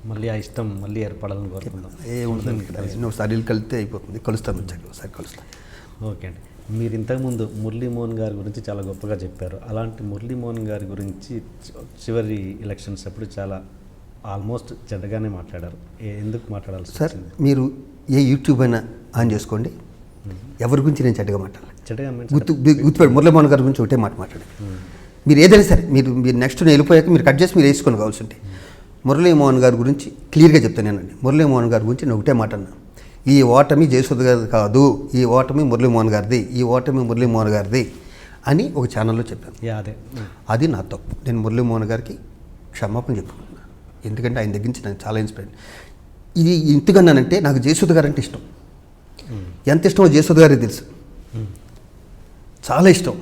మళ్ళీ ఆ ఇష్టం మళ్ళీ ఏర్పడాలని కోరుకుందాం. ఏముండదండి ఇక్కడ ఒకసారి కలిస్తే అయిపోతుంది, కలుస్తాను వచ్చాక ఒకసారి కలుస్తాను. ఓకే అండి. మీరు ఇంతకుముందు మురళీమోహన్ గారి గురించి చాలా గొప్పగా చెప్పారు. అలాంటి మురళీమోహన్ గారి గురించి చివరి ఎలక్షన్స్ అప్పుడు చాలా ఆల్మోస్ట్ చెడ్డగానే మాట్లాడారు. ఎందుకు మాట్లాడాల్సి సార్ వచ్చింది? మీరు ఏ యూట్యూబ్ అయినా ఆన్ చేసుకోండి, ఎవరి గురించి నేను చెడ్డగా మాట్లాడాలి. చెడ్డగా గుర్తుపెట్టి మురళీమోహన్ గారి గురించి ఒకటే మాట్లాడండి. మీరు ఏదైనా సరే మీరు నెక్స్ట్ నేను వెళ్ళిపోయాక మీరు కట్ చేసి మీరు వేసుకొని కావాల్సి ఉంటే మురళీమోహన్ గారి గురించి క్లియర్గా చెప్తాను నేనండి. మురళీమోహన్ గారి గురించి నేను ఒకటే మాట అన్నా, ఈ ఓటమి జయసుధ గారిది కాదు, ఈ ఓటమి మురళీమోహన్ గారిది, ఈ ఓటమి మురళీమోహన్ గారిది అని ఒక ఛానల్లో చెప్పాను. అదే అది నా తప్పు. నేను మురళీమోహన్ గారికి క్షమాపణ చెప్పుకున్నాను. ఎందుకంటే ఆయన దగ్గర నుంచి నాకు చాలా ఇన్స్పైర్. ఇది ఎందుకన్నానంటే నాకు జయసుధ గారు అంటే ఇష్టం. ఎంత ఇష్టమో జయసుధ గారికి తెలుసు, చాలా ఇష్టం.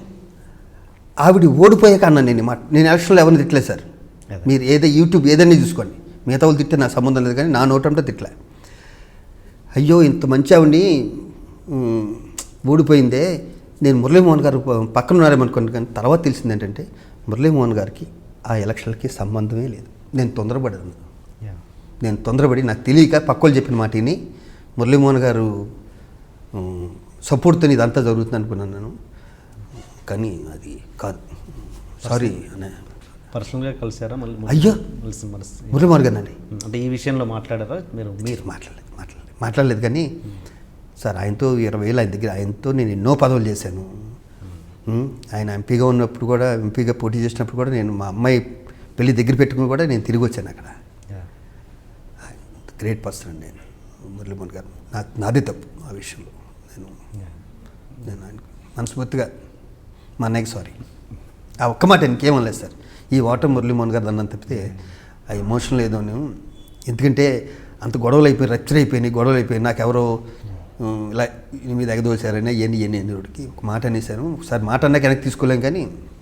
ఆవిడ ఓడిపోయాక అన్నాను నేను ఎలక్షన్లో ఎవరిని తిట్టలేదు సార్. మీరు యూట్యూబ్ ఏదైనా చూసుకోండి, మిగతా వాళ్ళు తిట్టే నాకు సంబంధం లేదు, కానీ నా నోటంటే తిట్టలే. అయ్యో ఇంత మంచి ఆవిడని ఓడిపోయిందే, నేను మురళీమోహన్ గారు పక్కన ఉన్నారేమనుకోండి. కానీ తర్వాత తెలిసింది ఏంటంటే మురళీమోహన్ గారికి ఆ ఎలక్షన్లకి సంబంధమే లేదు. నేను తొందరపడి నాకు తెలియక పక్కలు చెప్పిన మాట విని మురళీమోహన్ గారు సపోర్ట్తో ఇదంతా జరుగుతుంది అనుకున్నాను నేను, కానీ అది కాదు. సారీ అనే పర్సనల్గా కలిసారా మళ్ళీ? అయ్యో మురళీమోహన్ గారు అండి అంటే ఈ విషయంలో మాట్లాడారా మీరు? మాట్లాడలేదు కానీ సార్ ఆయనతో 20 ఏళ్ళు ఆయన దగ్గర, ఆయనతో నేను ఎన్నో పదవులు చేశాను. ఆయన ఎంపీగా ఉన్నప్పుడు కూడా, ఎంపీగా పోటీ చేసినప్పుడు కూడా నేను మా అమ్మాయి పెళ్ళి దగ్గర పెట్టుకుని కూడా నేను తిరిగి వచ్చాను అక్కడ. గ్రేట్ పర్సన్ అండి నేను మురళీమోహన్ గారు. నాదే తప్పు ఆ విషయంలో. నేను ఆయన మనస్ఫూర్తిగా మా అన్నయ్యకి సారీ. ఆ ఒక్క మాట ఇంకేమో లేదు సార్. ఈ ఓటమి మురళీమోహన్ గారు అన్నం తప్పితే ఆ ఎమోషనల్ ఏదో నేను, ఎందుకంటే అంత గొడవలు అయిపోయి రచ్చర్ అయిపోయినాయి, గొడవలు అయిపోయి నాకు ఎవరో ఇలా మీద ఎగదోశారని ఎన్ని రోడ్కి ఒక మాట అనేసాను. ఒకసారి మాట అన్నాక వెనక్కి తీసుకోలేం. కానీ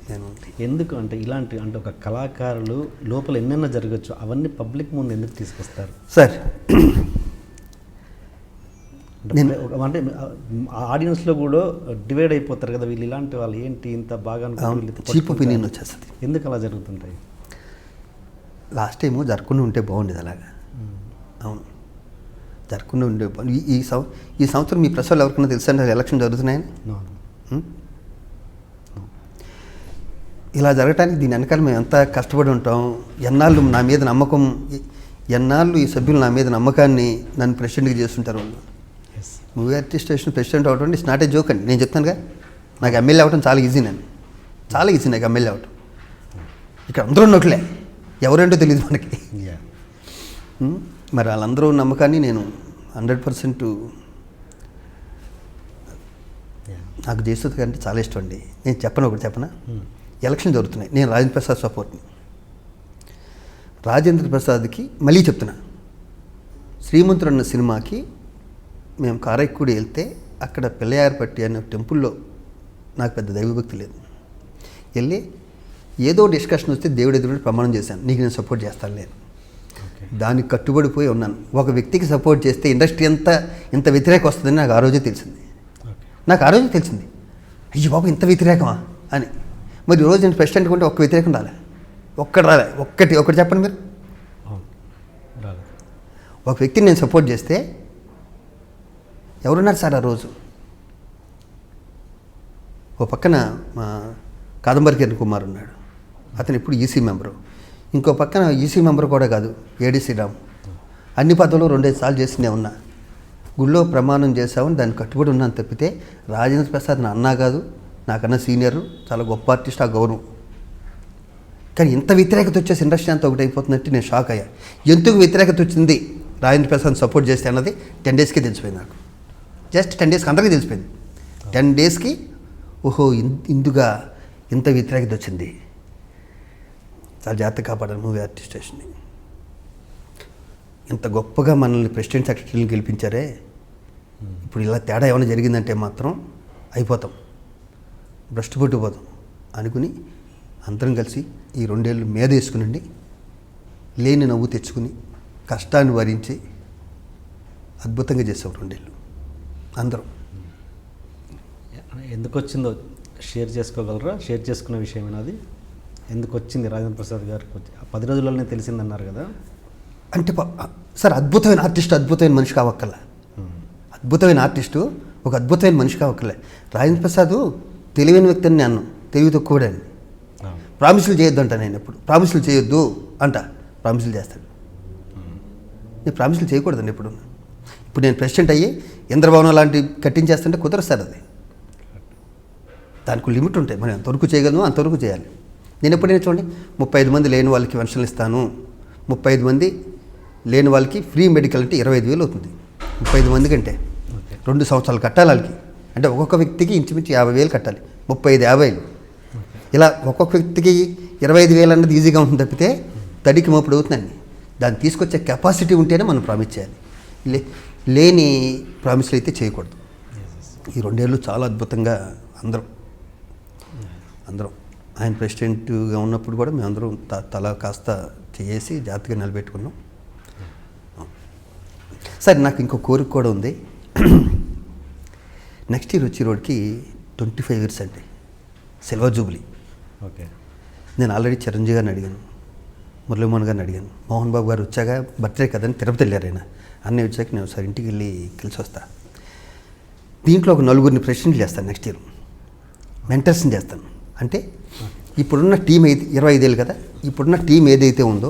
నేను ఎందుకు అంటే ఇలాంటి అంటే ఒక కళాకారులు లోపల ఎన్నెన్నో జరగచ్చు, అవన్నీ పబ్లిక్ ముందు ఎందుకు తీసుకొస్తారు సార్? అంటే ఆడియన్స్లో కూడా డివైడ్ అయిపోతారు కదా, వీళ్ళు ఇలాంటి వాళ్ళు ఏంటి ఇంత బాగా చీప్ ఒపీనియన్ వచ్చేస్తుంది. ఎందుకు అలా జరుగుతుంటాయి? లాస్ట్ టైము జరగకుండా ఉంటే బాగుండేది అలాగా. అవును, జరగకుండా ఉండే. ఈ సంవత్సరం మీ ప్రెస్ వాళ్ళు ఎవరికైనా తెలుసా ఎలక్షన్ జరుగుతున్నాయని? ఇలా జరగటానికి దీని వెనకాల మేము ఎంత కష్టపడి ఉంటాం. ఎన్నాళ్ళు నా మీద నమ్మకం, ఎన్నాళ్ళు ఈ సభ్యులు నా మీద నమ్మకాన్ని నన్ను ప్రెసిడెంట్గా చేస్తుంటారు వాళ్ళు. మూవీ ఆర్టిస్ట్ స్టేషన్ ప్రెసిడెంట్ అవడం ఇట్స్ నాట్ ఏ జోక్ అండి. నేను చెప్తానుగా, నాకు ఎమ్మెల్యే అవడం చాలా ఈజీ. చాలా ఈజీ నాకు ఎమ్మెల్యే అవడం. ఇక్కడ అందరూ నోట్లే, ఎవరేంటో తెలియదు మనకి. మరి వాళ్ళందరూ నమ్మకాన్ని నేను 100% నాకు జయసుధ గారంటే చాలా ఇష్టం అండి. నేను చెప్పనా, ఎలక్షన్ జరుగుతున్నాయి, నేను రాజేంద్ర ప్రసాద్ సపోర్ట్ని. రాజేంద్ర ప్రసాద్కి మళ్ళీ చెప్తున్నా, శ్రీమంతుడు అన్న సినిమాకి మేము కారైక్కుడి వెళ్తే అక్కడ పిల్లయారపట్టి అనే టెంపుల్లో నాకు పెద్ద దైవభక్తి లేదు. వెళ్ళి ఏదో డిస్కషన్ వస్తే దేవుడు ఎదురు ప్రమాణం చేశాను, నీకు నేను సపోర్ట్ చేస్తాను లేదు. దానికి కట్టుబడిపోయి ఉన్నాను. ఒక వ్యక్తికి సపోర్ట్ చేస్తే ఇండస్ట్రీ ఇంత వ్యతిరేకం వస్తుందని నాకు ఆ రోజే తెలిసింది. అయ్యో బాబు ఇంత వ్యతిరేకమా అని. మరి ఈరోజు నేను ప్రెసిడెంట్ కొంటే ఒక్క వ్యతిరేకం రాలే, ఒక్కటి చెప్పండి మీరు. ఒక వ్యక్తిని నేను సపోర్ట్ చేస్తే ఎవరున్నారు సార్ ఆ రోజు? ఓ పక్కన మా కాదంబరి కిరణ్ కుమార్ ఉన్నాడు, అతను ఇప్పుడు ఈసీ మెంబరు. ఇంకో పక్కన ఈసీ మెంబర్ కూడా కాదు, ఏడీ శ్రీరామ్. అన్ని పదవులు 2-5 సార్లు చేస్తూనే ఉన్నా. గుళ్ళో ప్రమాణం చేసామని దాన్ని కట్టుబడి ఉన్నాను తప్పితే రాజేంద్ర ప్రసాద్ నా అన్నా కాదు, నాకన్నా సీనియర్, చాలా గొప్ప ఆర్టిస్ట్, ఆ గౌరవం. కానీ ఇంత వ్యతిరేకత వచ్చేసి ఇండస్ట్రీ అంతా ఒకటి అయిపోతున్నట్టు నేను షాక్ అయ్యా. ఎందుకు వ్యతిరేకత వచ్చింది రాజేంద్ర ప్రసాద్ సపోర్ట్ చేస్తే అన్నది 10 డేస్కి తెలిసిపోయింది నాకు. జస్ట్ 10 డేస్కి అందరికీ తెలిసిపోయింది. 10 డేస్కి ఓహో ఇందుగా ఇంత వ్యతిరేకత వచ్చింది. చాలా జాగ్రత్త కాపాడాను మూవీ ఆర్టిస్ట్ స్టేషన్ని. ఇంత గొప్పగా మనల్ని ప్రెసిడెంట్ సెక్రటరీని గెలిపించారే, ఇప్పుడు ఇలా తేడా ఏమైనా జరిగిందంటే మాత్రం అయిపోతాం, భ్రష్టు పట్టుకుపోతాం అనుకుని అందరం కలిసి ఈ 2 ఏళ్ళు మీద వేసుకునండి, లేని నవ్వు తెచ్చుకుని కష్టాన్ని భరించి అద్భుతంగా చేసాం 2 ఏళ్ళు అందరం. ఎందుకు వచ్చిందో షేర్ చేసుకోగలరా? షేర్ చేసుకునే విషయం అది ఎందుకు వచ్చింది రాజేంద్ర ప్రసాద్ గారికి? 10 రోజుల్లోనే తెలిసిందన్నారు కదా. అంటే సార్ అద్భుతమైన ఆర్టిస్ట్ అద్భుతమైన మనిషి కావక్కర్లే. అద్భుతమైన ఆర్టిస్టు ఒక అద్భుతమైన మనిషి కావక్కర్లే. రాజేంద్ర ప్రసాద్ తెలివైన వ్యక్తి అని నేను తెలివి తక్కువడని. ప్రామిసులు చేయొద్దు అంట. నేను ఎప్పుడు ప్రామిసులు చేయొద్దు అంట, ప్రామిసులు చేస్తాడు. నేను ప్రామిసులు చేయకూడదండి ఎప్పుడు. ఇప్పుడు నేను ప్రెసిడెంట్ అయ్యి ఇంద్రభవనం లాంటి కట్టించేస్తుంటే కుదరదు సార్. అది దానికి లిమిట్ ఉంటాయి. మనం ఎంతవరకు చేయగలను అంతవరకు చేయాలి. నేను ఎప్పుడైనా చూడండి 35 మంది లేని వాళ్ళకి పెన్షన్లు ఇస్తాను, 35 మంది లేని వాళ్ళకి ఫ్రీ మెడికల్ అంటే 25,000 అవుతుంది. 35 మంది కంటే 2 సంవత్సరాలు కట్టాలి వాళ్ళకి. అంటే ఒక్కొక్క వ్యక్తికి ఇంచుమించు 50,000 కట్టాలి. 35,000 ఇలా ఒక్కొక్క వ్యక్తికి 25,000 అన్నది ఈజీగా ఉంటుంది తప్పితే తడికి మోపుడు అవుతుందండి. దాన్ని తీసుకొచ్చే కెపాసిటీ ఉంటేనే మనం ప్రామిస్ చేయాలి. లేని ప్రామిస్లు అయితే చేయకూడదు. ఈ 2 ఏళ్ళు చాలా అద్భుతంగా అందరం ఆయన ప్రెసిడెంట్గా ఉన్నప్పుడు కూడా మేమందరం తల కాస్త చేసి జాగ్రత్తగా నిలబెట్టుకున్నాం. సరే, నాకు ఇంకో కోరిక కూడా ఉంది. నెక్స్ట్ ఇయర్ వచ్చే రోడ్కి 25 years అండి, సిల్వర్ జూబ్లీ. ఓకే. నేను ఆల్రెడీ చిరంజీవి గారిని అడిగాను, మురళీమోహన్ గారిని అడిగాను. మోహన్ బాబు గారు వచ్చాక బర్త్డే కదని తిరుపతి వెళ్ళారు ఆయన. అన్నీ వచ్చాక నేను ఒకసారి ఇంటికి వెళ్ళి కలిసి వస్తా. దీంట్లో ఒక 4 ప్రెసిడెంట్లు చేస్తాను నెక్స్ట్ ఇయర్. మెంటర్స్ని చేస్తాను. అంటే ఇప్పుడున్న టీం 25 ఏళ్ళు కదా, ఇప్పుడున్న టీం ఏదైతే ఉందో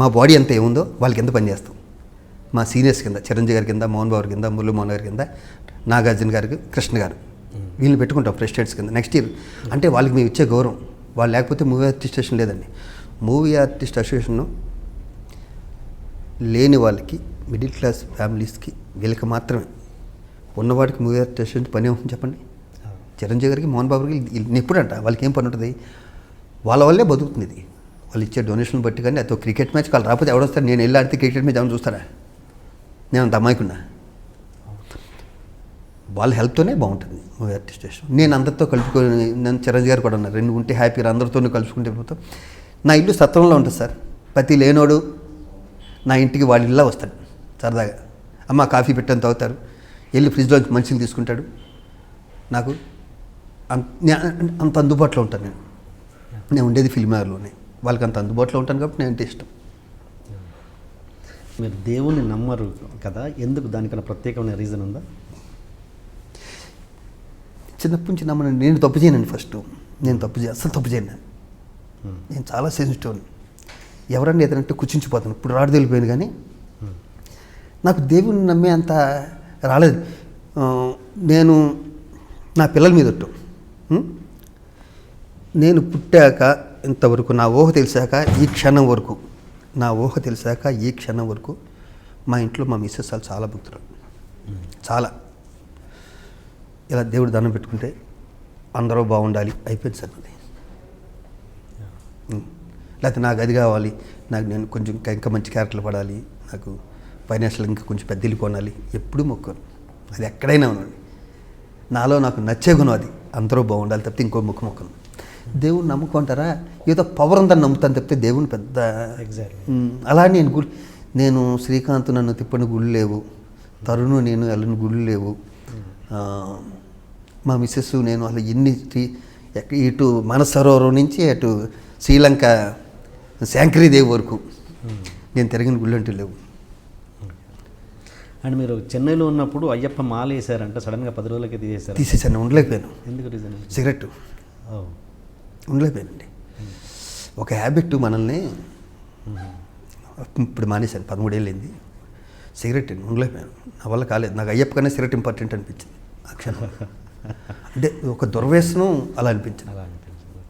మా బాడీ అంతా ఏముందో వాళ్ళకి ఎంత పని చేస్తాం. మా సీనియర్స్ కింద చిరంజీవి గారి కింద, మోహన్ బాబు కింద, మురళీమోహన్ గారి కింద, నాగార్జున గారికి, కృష్ణ గారు, వీళ్ళని పెట్టుకుంటాం ప్రెసిడెంట్స్ కింద నెక్స్ట్ ఇయర్. అంటే వాళ్ళకి మేము ఇచ్చే గౌరవం. వాళ్ళు లేకపోతే మూవీ ఆర్టిస్ట్ అసోసియేషన్ లేదండి. మూవీ ఆర్టిస్ట్ అసోసియేషన్ లేని వాళ్ళకి, మిడిల్ క్లాస్ ఫ్యామిలీస్కి, వీళ్ళకి మాత్రమే. ఉన్నవాడికి మూవీ ఆర్టిస్ట్ అసోసియేషన్ పని ఏముంటుంది చెప్పండి. చిరంజీవి గారికి, మోహన్ బాబు గారికి ఎప్పుడంట వాళ్ళకి ఏం పని ఉంటుంది? వాళ్ళ వల్లే బతుకుతుంది ఇది. వాళ్ళు ఇచ్చే డొనేషన్ బట్టి. కానీ అదో క్రికెట్ మ్యాచ్ వాళ్ళు రాకపోతే ఎవడొస్తారు? నేను వెళ్ళి ఆడితే క్రికెట్ మ్యాచ్ ఏమైనా చూస్తారా? నేను అంత అమ్మాయికున్నా. వాళ్ళ హెల్ప్తోనే బాగుంటుంది మూవీ ఆర్టిస్ట్ అసోసియేషన్. నేను అందరితో కలుపుకొని, నేను చిరంజీవి గారు కూడా ఉన్నారు, 2 ఉంటే హ్యాపీగా అందరితో కలుసుకుంటే పోతాం. నా ఇల్లు సత్రంలో ఉంటుంది సార్. ప్రతి లేనోడు నా ఇంటికి వాళ్ళ ఇల్లా వస్తాడు సరదాగా. అమ్మ కాఫీ పెట్టని తాగుతారు, వెళ్ళి ఫ్రిడ్జ్లో మనుషులు తీసుకుంటాడు. నాకు అంత అందుబాటులో ఉంటాను. నేను ఉండేది ఫిల్మ్ నగర్లోనే. వాళ్ళకి అంత అందుబాటులో ఉంటాను కాబట్టి నేను అంటే ఇష్టం. మీరు దేవుణ్ణి నమ్మరు కదా, ఎందుకు? దానికన్నా ప్రత్యేకమైన రీజన్ ఉందా? చిన్నప్పటి నుంచి నమ్మనండి. నేను తప్పు చేయనండి. ఫస్ట్ నేను అస్సలు తప్పు చేయను. నేను చాలా సెన్సిటివ్. ఎవరన్నా ఏదంటే కుచించిపోతాను. ఇప్పుడు రాడు తెలిపోయింది. కానీ నాకు దేవుణ్ణి నమ్మే అంత రాలేదు. నేను నా పిల్లల మీద ఒట్టు. నేను పుట్టాక ఇంతవరకు, నా ఊహ తెలిసాక ఈ క్షణం వరకు మా ఇంట్లో మా మిస్సెస్ వాళ్ళు చాలా భక్తులు. చాలా ఇలా దేవుడు దండం పెట్టుకుంటే అందరూ బాగుండాలి అయిపోయింది సార్ అది. లేకపోతే నాకు అది కావాలి, నేను కొంచెం ఇంకా మంచి క్యారెక్టర్లు పడాలి, నాకు ఫైనాన్షియల్ ఇంకా కొంచెం పెద్ద ఇల్లు కొనాలి, ఎప్పుడూ మొక్కను. అది ఎక్కడైనా ఉండండి. నాలో నాకు నచ్చే గుణం అది. అందరూ బాగుండాలి తప్పితే ఇంకో మొక్కను. దేవుని నమ్ముకుంటారా? ఏదో పవర్ ఉందని నమ్ముతాను తప్పితే దేవుని పెద్ద అలా నేను శ్రీకాంత్ నన్ను తిప్పని గుళ్ళు లేవు, తరుణు నేను వెళ్ళని గుళ్ళు లేవు, మా మిస్సెస్ నేను అలా ఇటు మనసరోవరం నుంచి అటు శ్రీలంక శాంకరీదేవి వరకు నేను తిరిగిన గుళ్ళు అంటూ లేవు. అండ్ మీరు చెన్నైలో ఉన్నప్పుడు అయ్యప్ప మాల వేసారంట, సడన్గా 10 రోజులకి తీసేసాను. ఉండలేకపోయాను. ఎందుకు రీజన్? సిగరెట్ ఉండలేకపోయానండి. ఒక హ్యాబిట్ మనల్ని ఇప్పుడు మానేశాను. 13 ఏళ్ళు అయింది. సిగరెట్ ఉండలేకపోయాను. నా వల్ల కాలేదు. నాకు అయ్యప్ప కన్నా సిగరెట్ ఇంపార్టెంట్ అనిపించింది ఆ క్షణం. అంటే ఒక దుర్వ్యసనం అలా అనిపించింది.